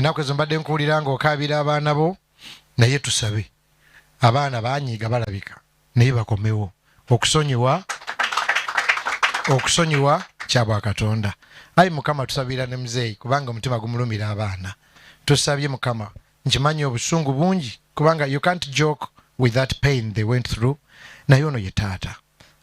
ennaku ezo mbadde nkuwulira ng'okaabira abaana bo naye tusabe abaana banyiiga balabika naye bakomewo okusonyiwa kyabwa Katonda. Ayi Mukama tusabira ne muzeeyi kubanga omutima gumulumira abaana. Tusabye Mukama nkimanyi obusungu bungi kubanga you can't joke with that pain they went through. Naye ono ye taata.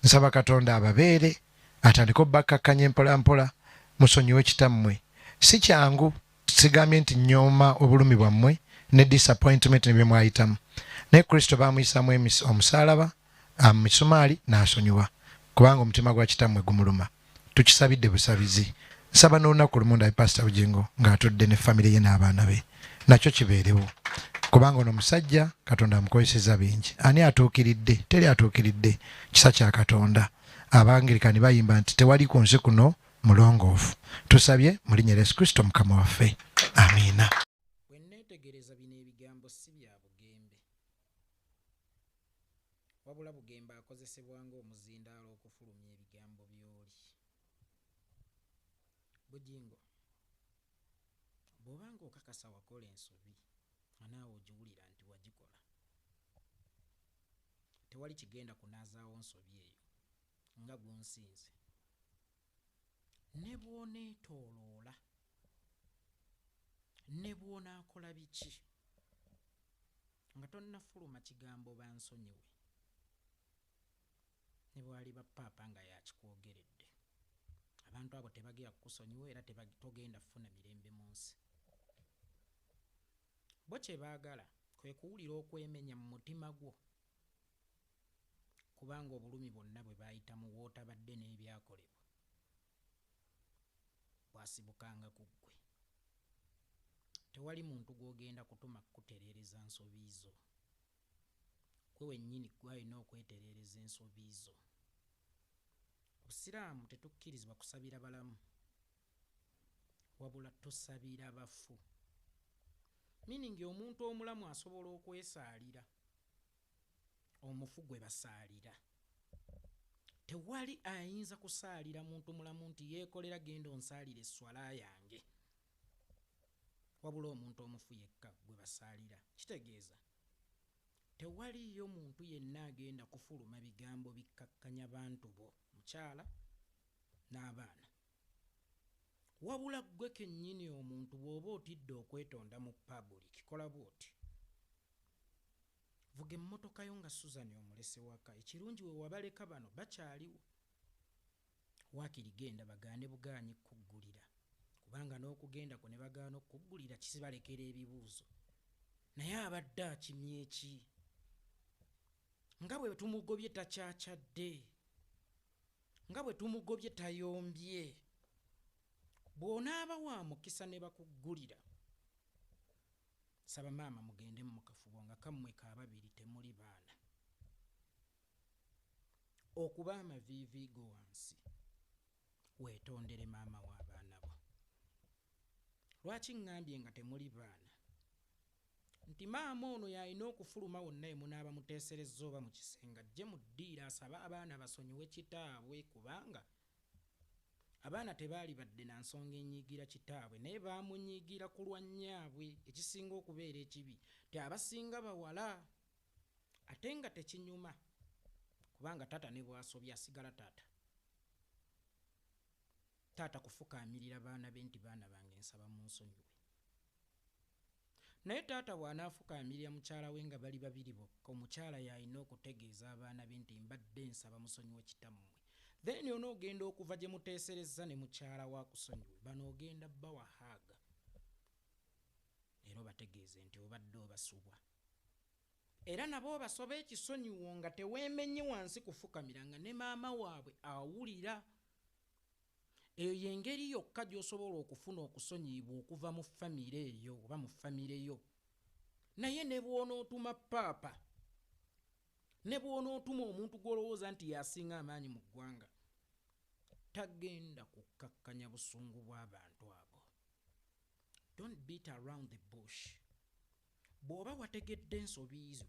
Nsaba Katonda ababeere atandika obbakkakkanya mpola mpola musonyiwe kitammwe. Si kyangu sigambye nti nyooma obulumi bwammwe ne disappointment ne bye mwayitamu. Naye Kristo baamuyisamu omusaalaba misumaali n'asonyiwa kubanga omutima gwa kitammwe gumuluma. Tukisabidde busabizi. Nsaba n'olunaku lumu ndabe Pastor Bugingo ng'atudde ne famire ye n'abaana be. Nakyo kibeerewo. Kubanga ono musajja Katonda amukozesezza bingi. Ani atuukiridde? Teri atuukiridde. Kisa kya Katonda. Abangirikani bayimba nti tewali ku nsi kuno mulongoofu. Tusabye mu linnya lya Yesu Kristo Mukama waffe. Amiina. Bwe nneetegereza bino ebigambo si bya bugembe. Wabula bugembe akozesebwa ng'omuzindaalo okufulumya ebigambo by'oli. Bugingo, bw'obanga okakasa wakola ensobi anaawe ogiwulira nti wagikola. Tewali kigenda kunaazaawo nsobi eyo nga gw'onsinze. Ne bw'oneetooloola ne bw'onaakola biki nga tonnafuluma kigambo bansonyiwe ne bwali bapaapa nga yakikwogeredde. Abantu abo tebagenda kukusonyiwa era togenda kufuna mirembe mu nsi. Bo kye baagala kwe kuwulira okwemenya mu mutima gwo kubanga obulumi bwonna bwe baayitamu wootabadde n'ebyakolebwa bwasibukanga ku ggwe. Tewali muntu gw'ogenda kutuma kukutereereza nsobi zo. Gwe wennyini gw'alina okwetereereza ensobi zo. Obusiraamu tetukkirizibwa kusabira balamu wabula tusabira bafu. Meaning omuntu omulamu asobola okwesaalira, omufu gwe basaalira. Tewali ayinza kusaalira muntu mulamu nti yeekolera genda onsaalira esswala yange, wabula omuntu omufu yekka gwe basaalira. Kitegeeza tewaliyo muntu yenna agenda kufuluma bigambo bikkakkanya bantu bo, mukyala n'abaana, wabula ggwe kennyini omuntu bw'oba otidde okwetonda mu public kola bw'oti. Vuga emmotoka yo nga Susan omulese waka. Ekirungi we wabaleka bano bakyaliwo. Waakiri genda bagaane bugaanyi kuggulira kubanga n'okugenda ku ne bagaana okuggulira kisibalekera ebibuuzo. Naye abadde akimye ki? Nga bwe tumugobye takyakyadde, nga bwe tumugobye tayombye. Bw'onaaba wa mukisa ne bakuggulira, saba maama mugende mu kafubo nga kammwe kaababiri temuli baana. Okuba amaviiviigo wansi, weetondere maama w'abaana bo. Lwaki ŋŋambye nga temuli baana? Nti maama ono y'alina okufuluma wonna emunaaba muteeserezza oba mu kisenga ajje mu ddiiro asabe abaana basonyiwe kitaabwe kubanga abaana tebaali badde na nsonga enyiigira kitaabwe naye baamunyiigira ku lwa nnyaabwe. Ekisinga okubeera ekibi ti abasinga bawala ate nga tekinyuma kubanga taata ne bw'asobya asigala taata. Taata kufukaamirira baana be nti baana bange nsaba munsonyiwe. Naye taata bw'anaafukaamirira mukyala we nga bali babiri bokka, omukyala y'alina okutegeeza abaana be nti mbadde nsaba musonyiwe kitammwe. Then onoogenda okuva gye muteeserezza ne mukyala wa kusonyiwe, bano ogenda bbawa haaga era obategeeze nti obadde obasubwa. Era nabo obasoba ekisonyiwo nga teweemenye wansi kufukamira nga ne maama waabwe awulira. Eyo y'engeri yokka gy'osobola okufuna okusonyiibwa okuva mu famire eyo oba mu famire yo. Naye ne bw'onootuma paapa, ne bw'onootuma omuntu gw'olowooza nti yasinga amaanyi mu ggwanga, tagenda kukkakkanya busungu bw'abantu abo. Don't beat around the bush. Bw'oba wategedde ensobi zo,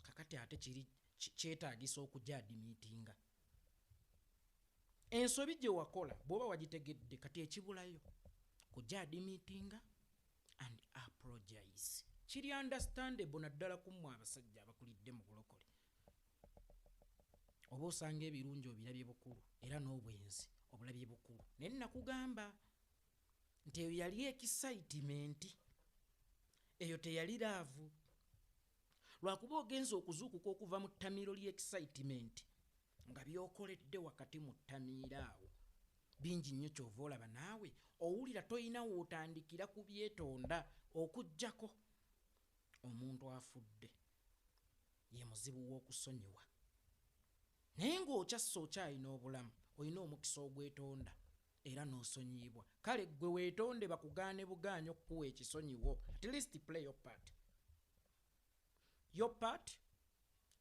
kakati ate kiri kyetaagisa okugyadimiitinga. Ensobi gye wakola bw'oba wagitegedde kati ekibulayo kugyadimiitinga and kiri understandable naddala ku mmwe abasajja abakulidde mu bulokole oba osanga ebirungi obirabye bukulu era n'obwenzi obulabye bukulu naye nakugamba nti eyo yali excitement eyo teyali laavu lwakuba ogenza okuzuukuka okuva mu ttamiiro ly'excitement nga byokoledde wakati mu ttamiiro awo bingi nnyo kyova olaba naawe owulira toyina wootandikira ku byetonda okuggyako omuntu afudde ye muzibu w'okusonyiwa naye ng'okyassa okyalina obulamu olina omukisa ogwetonda era n'osonyiyibwa kale ggwe weetonde bakugaane bugaanyi okukuwa ekisonyiwo at least play your part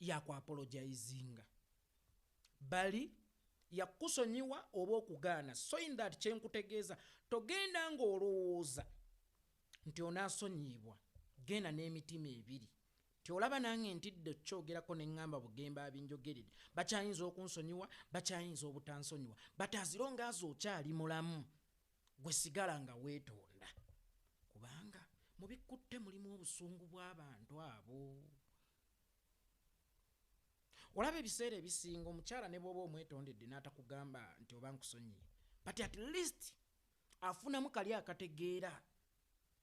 yakwapologizinga bali yakusonyiwa oba okugaana so in that kyenkutegeeza togenda ng'olowooza nti onaasonyiyibwa genda n'emitima ebiri tyolaba nange ntidde kyogerako neŋŋamba bugembe abinjogeredde bakyayinza okunsonyiwa bakyayinza obutansonyiwa but azironga azo okyali mulamu gwe sigala nga weetonda kubanga mubikutte mulimu obusungu bw'abantu abo olaba ebiseera ebisinga omukyala ne bw'oba omwetondedde n'atakugamba nti oba nkusonyiye but at least afunamu kali akategeera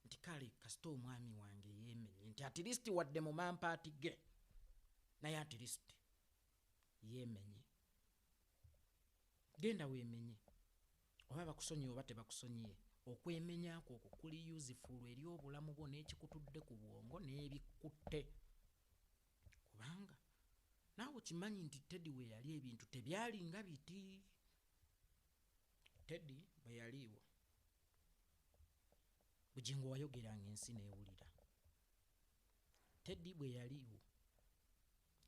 nti kale kasita omwami wange yeemenye nti at least wadde mu mampaati ge naye at least yeemenye genda weemenye oba bakusonyiye oba tebakusonyiye okwemenyaako okwo kuli useful eri obulamu bwo n'ekikutudde ku bwongo n'ebikutte kubanga naawe kimanyi nti Teddy we yali ebintu tebyali nga biti Teddy bwe yaliiwo bugingo wayogeranga ensi n'ewulira Teddy bwe yaliiwo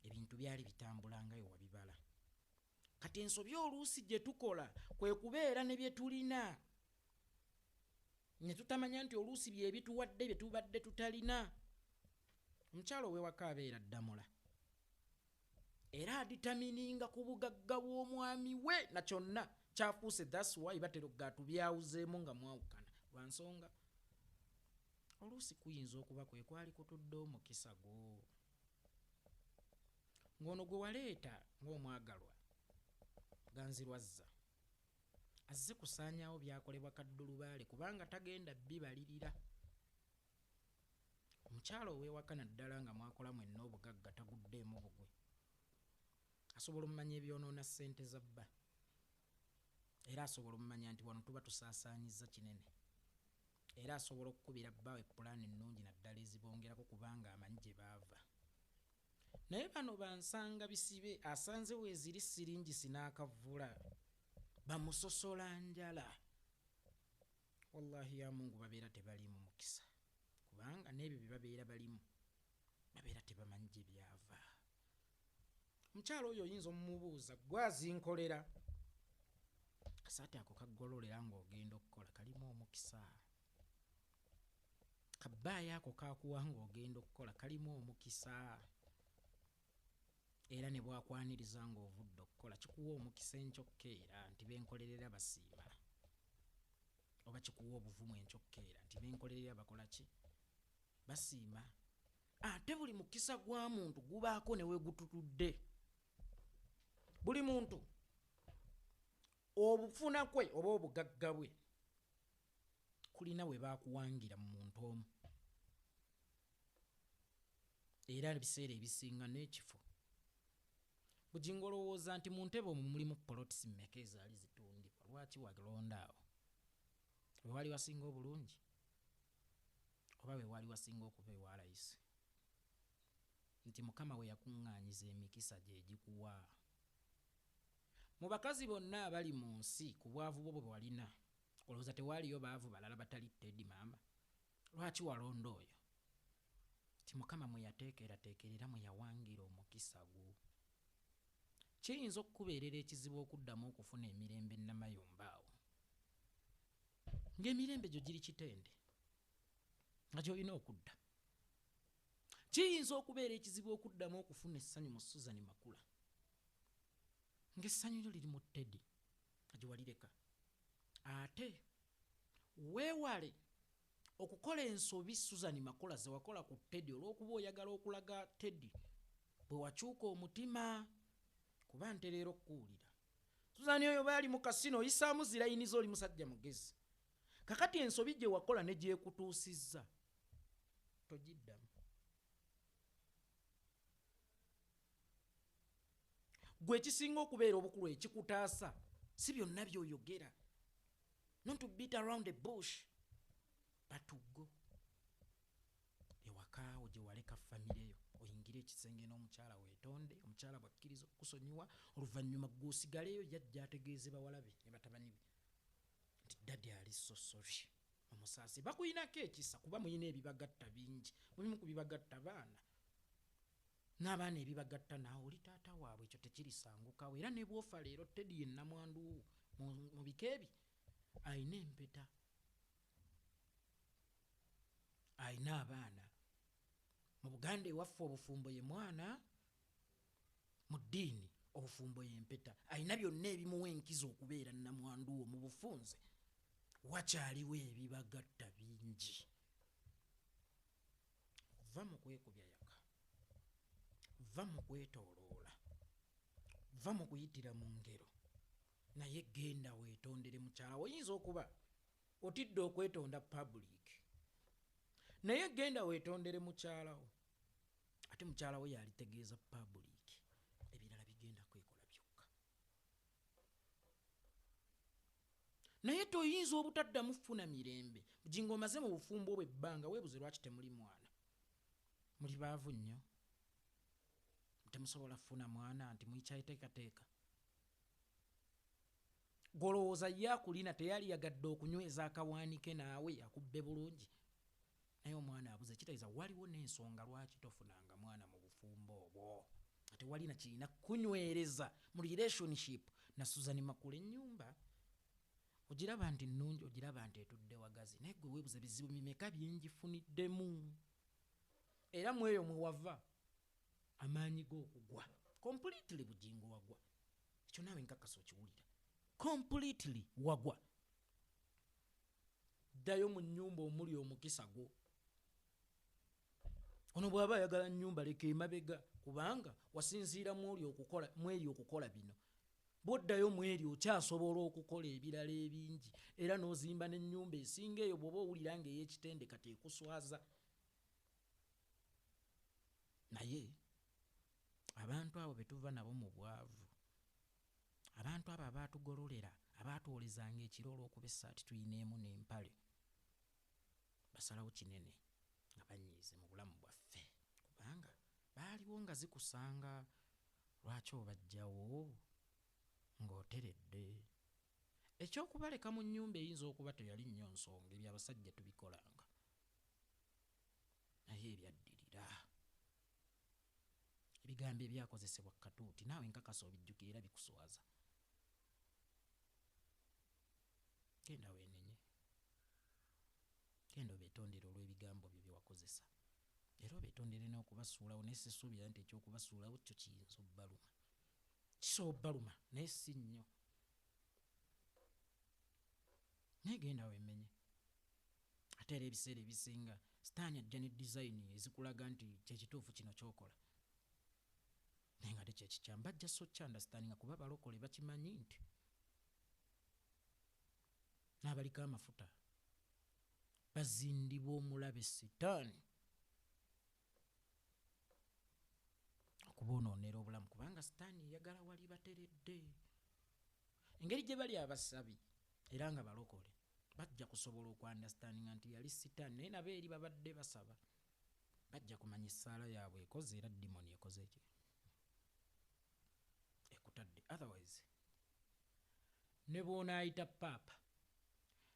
ebintu byali bitambulangayo wabibala kati ensobi oluusi gye tukola kwe kubeera ne bye tulina ne tutamanya nti oluusi bye bituwadde bye tubadde tutalina omukyalo ow'ewaka abeera ddamula era aditamininga ku bugagga bw'omwami we na kyonna kyafuuse that's why batero gaatu byawuzeemu nga mwawukana lwa nsonga oluusi kuyinza okuba kwe kwali kutudde omukisa gwo ng'ono gwe waleeta ng'omwagalwa ganzirwazza azze kusaanyaawo byakolebwa kaddulubaale kubanga tagenda bibalirira omukyalo ow'ewaka naddala nga mwakola mwenna obugagga taguddeemu bugwe asobola omumanya ebyonoona ssente za bba era asobola omumanya nti wano tuba tusaasaanyizza kinene era asobola okukubira bbawe epulaani ennungi naddala ezibongerako kubanga amanyi gye baava naye bano bansanga bisibe asanze weeziri siringisi n'akavvula bamusosola njala wallahi ya mungu babeera tebaliimu mukisa kubanga n'ebyo bye babeera balimu babeera tebamanyi gye byava omukyalo oyo oyinza omumubuuza gwazinkolera kasaati ako kaggololera ng'ogenda okukola kalimu omukisa kabbaayo ako kakuwa ng'ogenda okukola kalimu omukisa era ne bwakwaniriza ng'ovudde okukola kikuwa omukisa enkyokkeera nti benkolerera basiima oba kikuwa obuvumu enkyokkeera nti benkolerera bakola ki basiima ate buli mukisa gwa muntu gubaako ne wegututudde buli muntu obufuna kwe oba obugagga bwe kulina we baakuwangira mu muntu omu era ebiseera ebisinga n'ekifo bugingo olowooza nti mu ntebe omwo mulimu polotisi mmeka ezaali zitundibwa lwaki walonda awo we wali wasinga obulungi oba we wali wasinga okuba ewa layisi nti mukama we yakuŋŋaanyiza emikisa gye gikuwa mu bakazi bonna abali mu nsi ku bwavu bwo bwe walina olowooza tewaaliyo baavu balala batali Teddy maama lwaki walonda oyo ti mukama mwe yateekerateekerera mwe yawangira omukisa gwo kiyinza okukubeerera ekizibu okuddamu okufuna emirembe namayumba awo ng'emirembe gyo giri kitende nga gy'olina okudda kiyinza okubeera ekizibu okuddamu okufuna essanyu mu Susan Makula ng'essanyu lyo liri mu Teddy nga gye walireka ate weewale okukola ensobi Susan Makola ze wakola ku Teddy olw'okuba oyagala okulaga Teddy bwe wakyuka omutima kuba ntereera okuwulira Susan oyo baali mu kasino oyisaamu zirayiniza oli musajja mugezi kakati ensobi gye wakola ne gyekutuusizza togiddamu gwe ekisinga okubeera obukulu ekikutaasa si byonna by'oyogera not to beat around the bush but to go ewakaawo gye waleka famire yo oyingire ekisenge n'omukyala weetonde omukyala bwakkiriza okusonyiwa oluvannyuma gw'osigaleyo yajja ategeeze bawala be ne batabani be nti daddy ali so sorry omusaasi bakuyinako ekisa kuba muyina ebibagatta bingi mulimu ku bibagatta baana n'abaana ebibagatta naawe oli taata waabwe ekyo tekirisangukawo era ne bwofa leero Teddy ye nnamwandu mu bika ebi ayina empeta ayina abaana mu Buganda ewaffe obufumbo ye mwana mu ddiini obufumbo ye mpeta ayina byonna ebimuwa enkizo okubeera nnamwandu wo mu bufunze wakyaliwo ebibagatta bingi va mu kwekubya yaka va mu kwetooloola va mu kuyitira mu ngero naye genda weetondere mukyala oyinza okuba otidde okwetonda public naye genda weetondere mukyalawo ate mukyalawo yalitegeeza public ebirala bigenda kwekola byokka naye toyinza obutaddamu funa mirembe bugingo omaze mu bufumbo bwe ebbanga weebuze lwaki temuli mwana muli baavu nnyo temusobola kufuna mwana nti muyikyateekateeka golowooza ye akulina teyali yagadde okunyweza akawaanike naawe akubbe bulungi naye omwana abuze kitegeeza waliwo n'ensonga lwaki tofunanga mwana mu bufumbo obwo ate walina kirina kunywereza mu relationship na Susan Makula ennyumba ogiraba nti nnungi ogiraba nti etudde wagazi naye gwe weebuze bizibu bimeka byenjifuniddemu era mu eyo mwe wava amaanyi g'okugwa completely bugingo wagwa ekyo naawe nkakasa okiwulira completely wagwa ddayo mu nnyumba omuli omukisa gwo ono bw'aba ayagala nnyumba leka emabega kubanga wasinziira mu eri okukola bino bw'oddayo mu eri okyasobola okukola ebirala ebingi era n'ozimba n'ennyumba esinga eyo bw'oba owulira ng'ey'ekitende kati ekuswaza naye abantu abo betuva nabo mu bwavu abantu abo abaatugololera abaatwolezanga ekiro olw'okuba essaati tuyineemu n'empale basalawo kinene nga banyiize mu bulamu bwaffe kubanga baaliwo nga zikusanga lwaki obajjawo ng'oteredde ekyokubaleka mu nnyumba eyinza okuba teyali nnyo nsonga ebyo abasajja tubikolanga naye ebyaddirira ebigambo ebyakozesebwa katuuti naawe nkakasa obijjukira era bikuswaza genda weenenye genda obeetondere olw'ebigambo byo byewakozesa era obeetondere n'okubasuulawo naye sisuubira nti ekyokubasuulawo kyo kiyinza obbaluma kisobola obbaluma naye si nnyo naye genda weemenye ate era ebiseera ebisinga sitaani ajja ne dizayini ezikulaga nti kyekituufu kino kyokola naye nga tekyekikyamu bajja so kyandastandinga kuba balokole bakimanyi nti n'abaliko amafuta bazindibwa omulabe sitaani okubonoonera obulamu kubanga sitaani eyagala wali bateredde engeri gye bali abasabi era nga balokole bajja kusobola okwandastandinga nti yali sitaani naye nabo eri babadde basaba bajja kumanya essaala yaabwe ekoze era dimoni ekoze eki ekutadde otherwise ne bw'onaayita paapa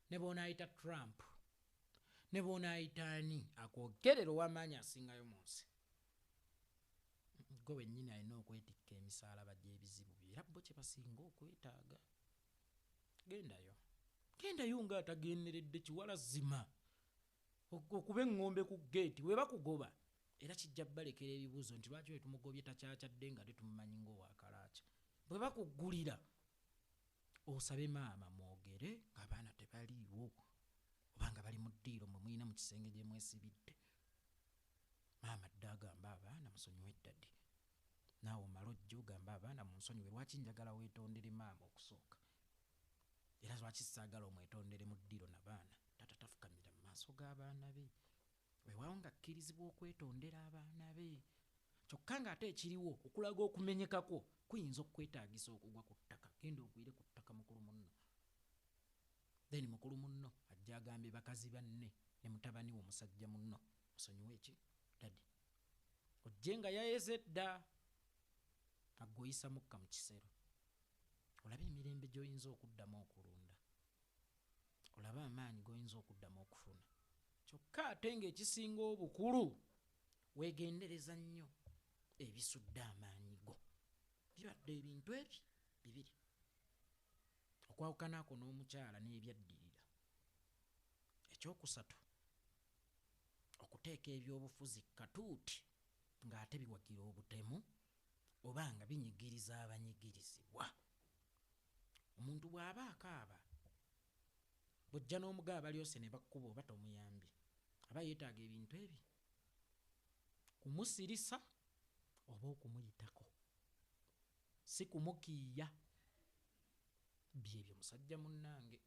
ne bw'onaayita Trump ne bw'onaayita ani akwogerera ow'amaanyi asingayo mu nsi gwe wennyini alina okwetikka emisaalaba gy'ebizibu byo era bo kye basinga okwetaaga gendayo ng'atagenderedde kiwalazima okuba eŋŋombe ku geeti we bakugoba era kijja balekera ebibuuzo nti lwaki we tumugobye takyakyadde nga tetumumanyi ng'owakalaaca bwe bakuggulira osabe maama mwogere ng'abaana tebaliiwo oba nga abali mu ddiiro mwe mulina mu kisenge gye mwesibidde. Maama dda agamba abaana musonyiwe ddadi, naawe omala ojja ogamba abaana munsonyiwe. Lwaki njagala weetondere maama okusooka, era lwaki saagala omwetondere mu ddiiro n'abaana? Taata tafukamira mu maaso g'abaana be, weewaawo nga akkirizibwa okwetondera abaana be. Kyokka ng'ate ekiriwo okulaga okumenyekakwo kuyinza okwetaagisa okugwa ku ttaka. Genda ogwire ku ttaka mukulu munno. Then mukulu munno ajja agambye bakazi banne ne mutabani we omusajja munno, musonyiwe eki dadi, ojje nga yayeze dda, aggoyisa mukka mu kisero. Olaba emirembe gy'oyinza okuddamu okulunda, olaba amaanyi g'oyinza okuddamu okufuna. Kyokka ate ng'ekisinga obukulu weegendereza nnyo ebisudde amaanyi go. Bibadde ebintu ebyo bibiri. Okwawukana ako n'omukyala n'ebyaddirira. Ekyokusatu, okuteeka ebyobufuzi katuuti ng'ate biwagira obutemu oba nga binyigiriza abanyigirizibwa. Omuntu bw'aba akaaba, bw'ojja n'omugaaba lyose ne bakkuba oba tomuyambye, aba yeetaaga ebintu ebyo: kumusirisa oba okumuyitako, si kumukiiya. Byebyo musajja munnange.